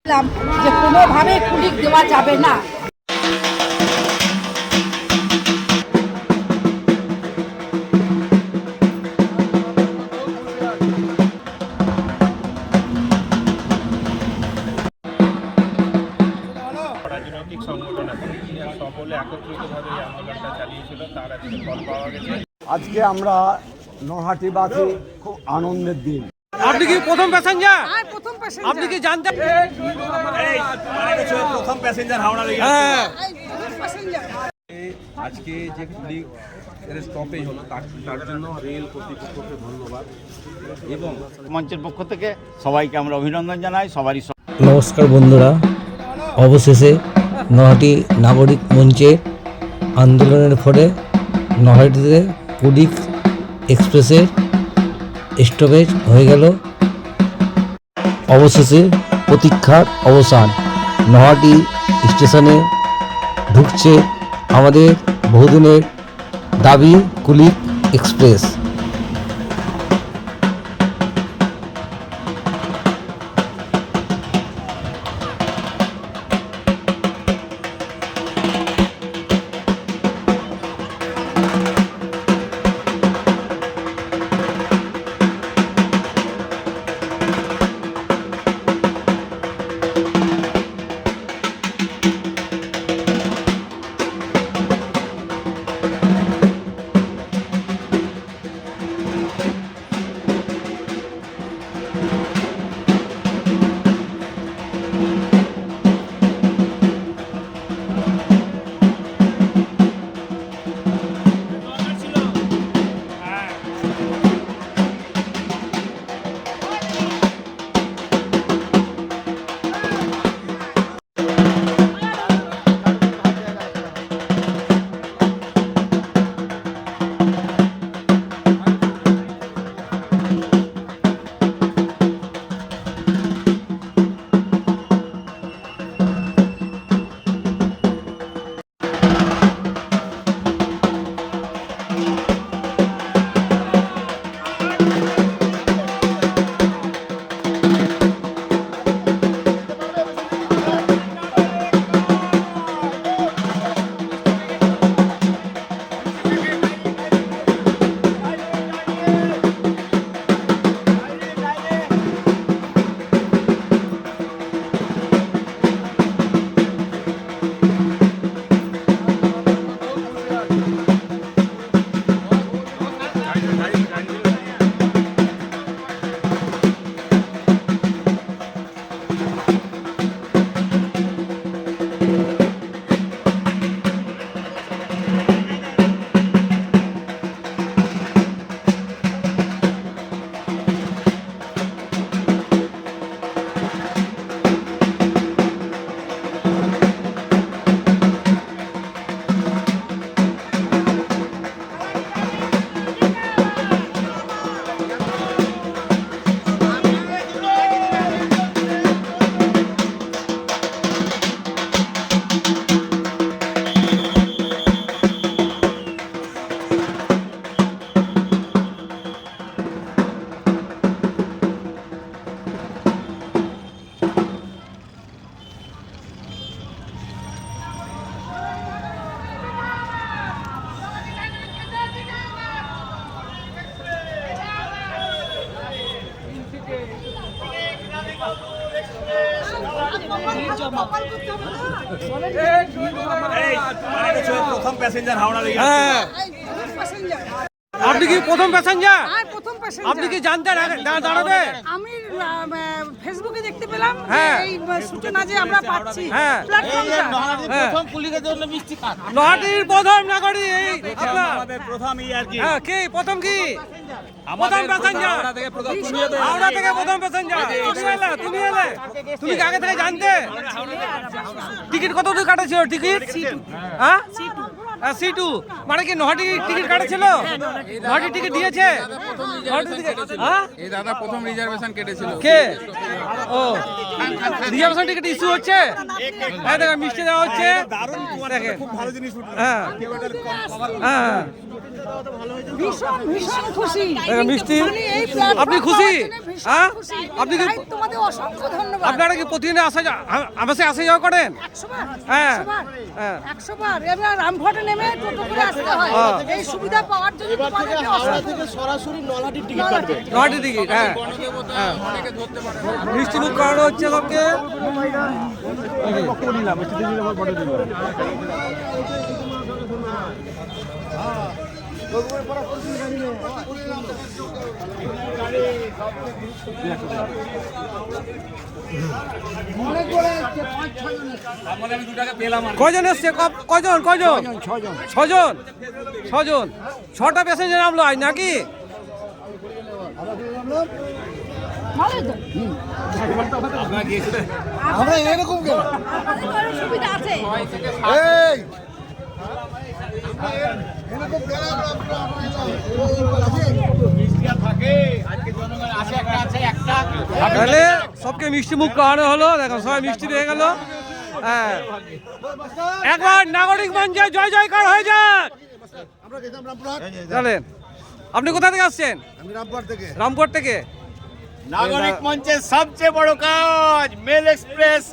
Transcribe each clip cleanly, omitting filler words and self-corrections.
যে কোনোভাবে কুলিক দেওয়া যাবে না। রাজনৈতিক সংগঠন এখন সকলে একত্রিতভাবে এই আন্দোলনটা চালিয়েছিল, তার আজকে ফল পাওয়া গেছে। আজকে আমরা নরহাটিবাসী খুব আনন্দের দিন। আপনি কি প্রথম প্যাসেঞ্জার? প্রথম আপনি কি জানতে প্রথম প্যাসেঞ্জার হাওড়া লেগে আজকে যে পুলিশ স্টপেজ হলো তার জন্য রেল কর্তৃপক্ষকে ধন্যবাদ এবং মঞ্চের পক্ষ থেকে সবাইকে আমরা অভিনন্দন জানাই। সবারই নমস্কার বন্ধুরা, অবশেষে নহাটি নাগরিক মঞ্চের আন্দোলনের ফলে নহাটিতে কুলিক এক্সপ্রেসের স্টপেজ হয়ে গেল। অবশেষে প্রতীক্ষার অবসান। নহাটি স্টেশনে ঢুকছে আমাদের বহুদিনের দাবি কুলিক এক্সপ্রেস। প্রথম প্যাসেঞ্জার হাওড়া লেগে আপনি কি প্রথম প্যাসেঞ্জার? প্রথম প্যাসেঞ্জার। আপনি কি জানতেন দাঁড়াবে? আমি ফেসবুকে দেখতে পেলাম হ্যাঁ। এই সূচনা যে আমরা পাচ্ছি হ্যাঁ। প্ল্যাটফর্মটা। নহাটির প্রথম নাগরিক এই আপনার আমাদের প্রথম আর কি। হ্যাঁ, কি প্রথম কি প্রথম প্যাসেঞ্জার হাওড়া থেকে প্রথম প্যাসেঞ্জার তুমি এলে তুমি কি আগে থেকে জানতে? টিকিট কত দূর কাটেছিল? টিকিট হ্যাঁ C2 মানে কি নহাটি টিকিট কাটেছিল? নহাটি টিকিট দিয়েছে? এই দাদা প্রথম রিজার্ভেশন কেটেছিল। কে? ও রিজার্ভেশন টিকিট ইস্যু হচ্ছে, হ্যাঁ দেখেন মিষ্টি দেওয়া হচ্ছে, দেখেন হ্যাঁ হ্যাঁ ভীষণ ভীষণ খুশি। দেখেন মিষ্টি। মানে এই platform আপনি খুশি? পাওয়ার জন্য ভীষণ হ্যাঁ? খুশি। আপনি কি- তাই তোমাদের অসংখ্য ধন্যবাদ। আপনারা কি প্রতিদিন আমাসে আসা যাওয়া করেন? 100 বার, হ্যাঁ, 100 বার, হ্যাঁ। 100 বার। এবার রামঘাটে নেমে টোটো করে আসতে হয়। হ্যাঁ। এই সুবিধা পাওয়ার জন্য তোমাদেরকে অসংখ্য সরাসরি নলহাটির টিকিট কাটবে। নয়টি টিকিট, হ্যাঁ হ্যাঁ। মিষ্টি মুখ করানো হচ্ছে সবকে। কজন এসছে? কজন কজন? ছজন। ছজন, 6টা প্যাসেঞ্জার নামলো আজ নাকি? ভালোই তো। আমরা এরকম কেন? আমাদের তো আরো সুবিধা আছে। এই এরকম কেন? তাহলে সবকে মিষ্টি মুখ খাওয়ানো হলো, দেখো সবাই মিষ্টি দিয়ে গেল। হ্যাঁ, একবার নাগরিক মঞ্চে জয় জয়কার হয়ে যাক। আমরা গেছিলাম রামপুরহাট। চলেন। আপনি কোথা থেকে আসছেন? আমি রামপুরহাট থেকে। রামপুর থেকে। নাগরিক মঞ্চের সবচেয়ে বড় কাজ mail express,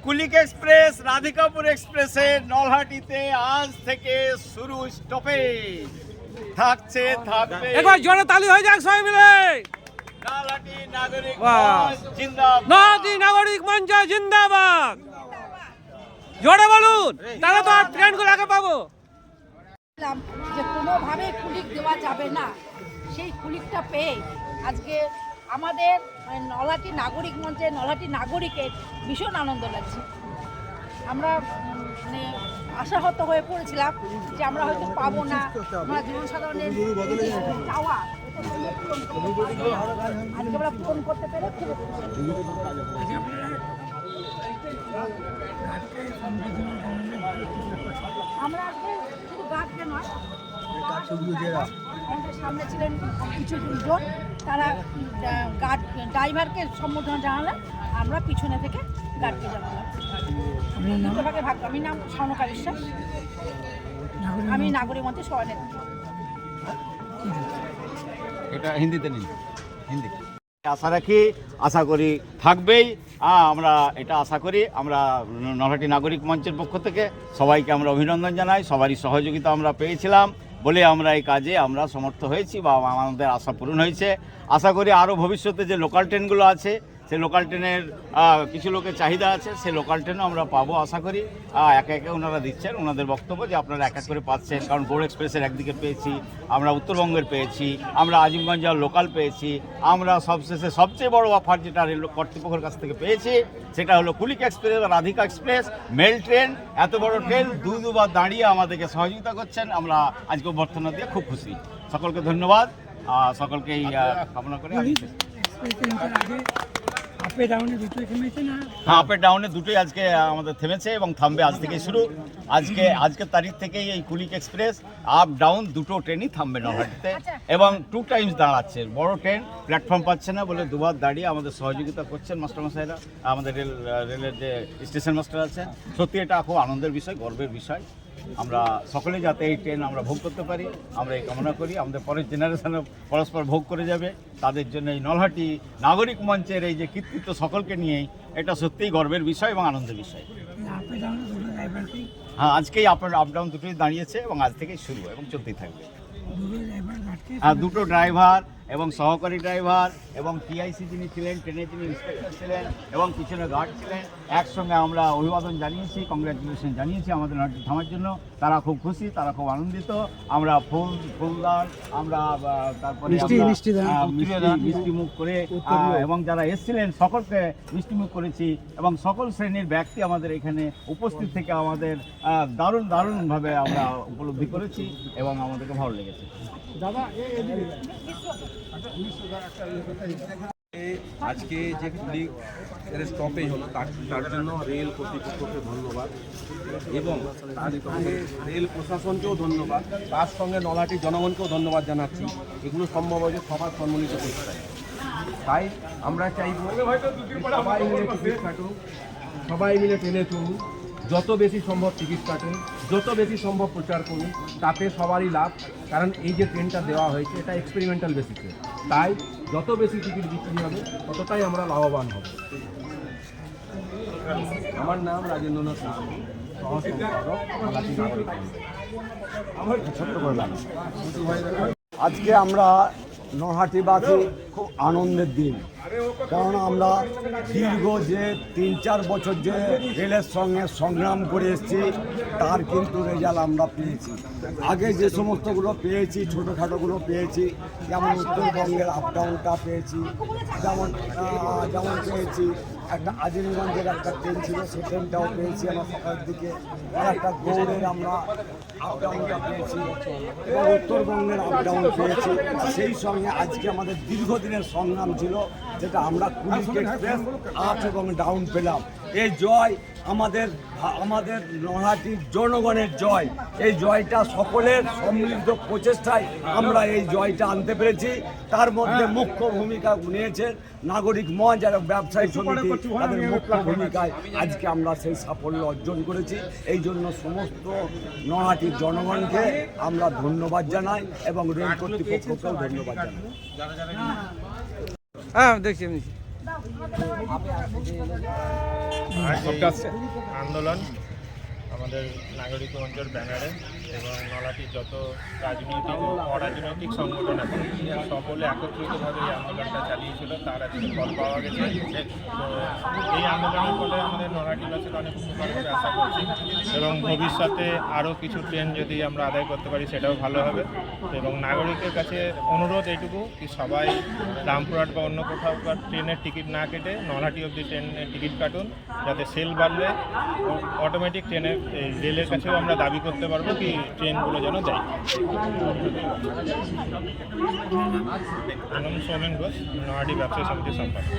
Kulik express, Radhikapur এক্সপ্রেসে নলহাটিতে আজ থেকে শুরু স্টপেজ থাকছে, থাকবে। একবার জোরে তালি হয়ে যাক সবাই মিলে। নলহাটি নাগরিক বাহ। মঞ্চ জিন্দাবাদ। নলহাটি নাগরিক মঞ্চ জিন্দাবাদ। জোরে বলুন, তাহলে তো আর ট্রেনগুলো আগে পাবো। যে কোনোভাবে কুলিক দেওয়া যাবে না, সেই কুলিকটা পেয়ে আজকে আমাদের মানে নলহাটি নাগরিক মঞ্চে নলহাটি নাগরিকের ভীষণ আনন্দ লাগছে। আমরা মানে আশাহত হয়ে পড়েছিলাম যে আমরা হয়তো পাবো না, আমরা জনসাধারণের এই যে চাওয়া এটা পূরণ করতে পারবো না। আজকে আমরা পূরণ করতে পেরে খুব খুশি। আমরা আজকে শুধু গার্ডকে নয়, আমাদের সামনে ছিলেন কিছু জন, তারা গার্ড ড্রাইভারকে সম্বোধনা জানালেন, আমরা পিছনে থেকে গার্ডকে জানালাম। দুটো ভাগে ভাগ। আমি নাম স্বর্ণকা বিশ্বাস, আমি নাগরিক মঞ্চে সভানেত্রী। এটা হিন্দিতে নিন, হিন্দি। আশা রাখি, আশা করি থাকবেই। আমরা এটা আশা করি। আমরা নলহাটি নাগরিক মঞ্চের পক্ষ থেকে সবাইকে আমরা অভিনন্দন জানাই। সবারই সহযোগিতা আমরা পেয়েছিলাম বলে আমরা এই কাজে আমরা সমর্থ হয়েছি বা আমাদের আশা পূরণ হয়েছে। আশা করি আরও ভবিষ্যতে যে লোকাল ট্রেনগুলো আছে, সেই লোকাল ট্রেনের কিছু লোকের চাহিদা আছে, সেই লোকাল ট্রেনও আমরা পাবো আশা করি। একে একে ওনারা দিচ্ছেন ওনাদের বক্তব্য যে আপনারা এক এক করে পাচ্ছেন। কারণ গৌড় এক্সপ্রেসের একদিকে পেয়েছি, আমরা উত্তরবঙ্গের পেয়েছি, আমরা আজিমগঞ্জ লোকাল পেয়েছি, আমরা সবশেষে সবচেয়ে বড় অফার যেটা রেল কর্তৃপক্ষের কাছ থেকে পেয়েছি সেটা হলো Kulik express, Radhika express, mail train. এত বড় ট্রেন দুবার দাঁড়িয়ে আমাদেরকে সহযোগিতা করছেন। আমরা আজকে অভ্যর্থনা দিয়ে খুব খুশি। সকলকে ধন্যবাদ, সকলকেই কামনা করে আমি হ্যাঁ, আপের ডাউনে দুটোই আজকে আমাদের থেমেছে এবং থামবে আজ থেকে শুরু। আজকের তারিখ থেকেই এই কুলিক এক্সপ্রেস আপ ডাউন দুটো ট্রেনই থামবে নলহাটিতে এবং 2 টাইমস দাঁড়াচ্ছে। বড় ট্রেন প্ল্যাটফর্ম পাচ্ছে না বলে দুবার দাঁড়িয়ে আমাদের সহযোগিতা করছেন মাস্টারমশাইরা, আমাদের রেলের যে স্টেশন মাস্টার আছেন। সত্যি এটা খুব আনন্দের বিষয়, গর্বের বিষয়। আমরা সকলে যাতে এই ট্রেন আমরা ভোগ করতে পারি, আমরা এই কামনা করি। আমাদের পরের জেনারেশনও পরস্পর ভোগ করে যাবে, তাদের জন্য এই নলহাটি নাগরিক মঞ্চের এই যে কৃতিত্ব সকলকে নিয়েই এটা সত্যিই গর্বের বিষয় এবং আনন্দের বিষয়। হ্যাঁ, আজকেই আপ ডাউন দুটোই দাঁড়িয়েছে এবং আজ থেকেই শুরু এবং চলতেই থাকবে। হ্যাঁ, দুটো ড্রাইভার এবং সহকারী ড্রাইভার এবং টিআইসি যিনি ছিলেন, ট্রেনের যিনি ইন্সপেক্টর ছিলেন এবং পিছনে গার্ড ছিলেন, একসঙ্গে আমরা অভিবাদন জানিয়েছি, কংগ্রাচুলেশন জানিয়েছি আমাদের নলহাটি থামার জন্য। তারা খুব খুশি, তারা খুব আনন্দিত। আমরা ফুলদান, আমরা তারপরে মিষ্টি মুখ করে এবং যারা এসেছিলেন সকলকে মিষ্টি মুখ করেছি এবং সকল শ্রেণীর ব্যক্তি আমাদের এখানে উপস্থিত থেকে আমাদের দারুণভাবে আমরা উপলব্ধি করেছি এবং আমাদেরকে ভালো লেগেছে। আজকে যে কুলিক স্টপেজ হলো তার জন্য রেল কর্তৃপক্ষকে ধন্যবাদ এবং তার সঙ্গে রেল প্রশাসনকেও ধন্যবাদ, তার সঙ্গে নলহাটির জনগণকেও ধন্যবাদ জানাচ্ছি। এগুলো সম্ভব হয়েছে সবার সম্মিলিত চেষ্টায়। তাই আমরা চাইব সবাই মিলে টিকিট কাটুন, সবাই মিলে ট্রেনে চলুন, যত বেশি সম্ভব টিকিট কাটুন, যত বেশি সম্ভব প্রচার করুন, তাতে সবারই লাভ। কারণ এই যে ট্রেনটা দেওয়া হয়েছে এটা এক্সপেরিমেন্টাল বেসিসে, তাই যত বেশি টিকিট বিক্রি হবে ততটাই আমরা লাভবান হব। আমার নাম রাজেন্দ্রনাথ নাগরী, সহ সম্পাদক নলাটি নাগরিক মঞ্চ। ছোট্ট করে লাগবে। আজকে আমরা নরহাটিবাসী খুব আনন্দের দিন, কারণ আমরা দীর্ঘ যে 3-4 বছর যে রেলের সঙ্গে সংগ্রাম করে এসেছি তার কিন্তু রেজাল্ট আমরা পেয়েছি। আগে যে সমস্তগুলো পেয়েছি, ছোটোখাটোগুলো পেয়েছি, যেমন উত্তরবঙ্গের আপ ডাউনটা পেয়েছি, যেমন পেয়েছি একটা আজিমগঞ্জের একটা ট্রেন ছিল, সেই ট্রেনটাও পেয়েছি আমরা সকালের দিকে, আর একটা গৌড়ের আমরা আপ ডাউনটা পেয়েছি এবং উত্তরবঙ্গের আপ ডাউন পেয়েছি। সেই সঙ্গে আজকে আমাদের দীর্ঘদিনের সংগ্রাম ছিল, যেটা আমরা কুলিক এক্সপ্রেস আপ এবং ডাউন পেলাম। এই জয় আমাদের নরহাটির জনগণের জয়। এই জয়টা সকলের সম্মিলিত প্রচেষ্টায় আমরা এই জয়টা আনতে পেরেছি। তার মধ্যে মুখ্য ভূমিকা নিয়েছেন নাগরিক মঞ্চ আর ব্যবসায়ী সমিতি, তাদের মুখ্য ভূমিকায় আজকে আমরা সেই সাফল্য অর্জন করেছি। এই জন্য সমস্ত নরহাটির জনগণকে আমরা ধন্যবাদ জানাই এবং রেল কর্তৃপক্ষকেও ধন্যবাদ জানাই। হ্যাঁ দেখছি আমি আজ এই আন্দোলন আমাদের নাগরিক মঞ্চের ব্যানারে এবং নলাটির যত রাজনৈতিক ও অরাজনৈতিক সংগঠন আছে সকলে একত্রিতভাবে এই আন্দোলনটা চালিয়েছিল, তার আজকে ফল পাওয়া গেছে। তো এই আন্দোলনের ফলে আমাদের নলাটিবাসীর অনেক উপকার হবে আশা করছি, এবং ভবিষ্যতে আরও কিছু ট্রেন যদি আমরা আদায় করতে পারি সেটাও ভালো হবে। এবং নাগরিকের কাছে অনুরোধ এইটুকু কি সবাই রামপুরহাট বা অন্য কোথাও ট্রেনের টিকিট না কেটে নলহাটি অবধি ট্রেনের টিকিট কাটুন, যাতে সেল বাড়লে অটোমেটিক ট্রেনের রেলের কাছেও আমরা দাবি করতে পারবো কি ট্রেনগুলো যেন দেয়। আমার নাম সৌমেন ঘোষ, নলহাটি ব্যবসায়ী সমিতির সম্পাদক।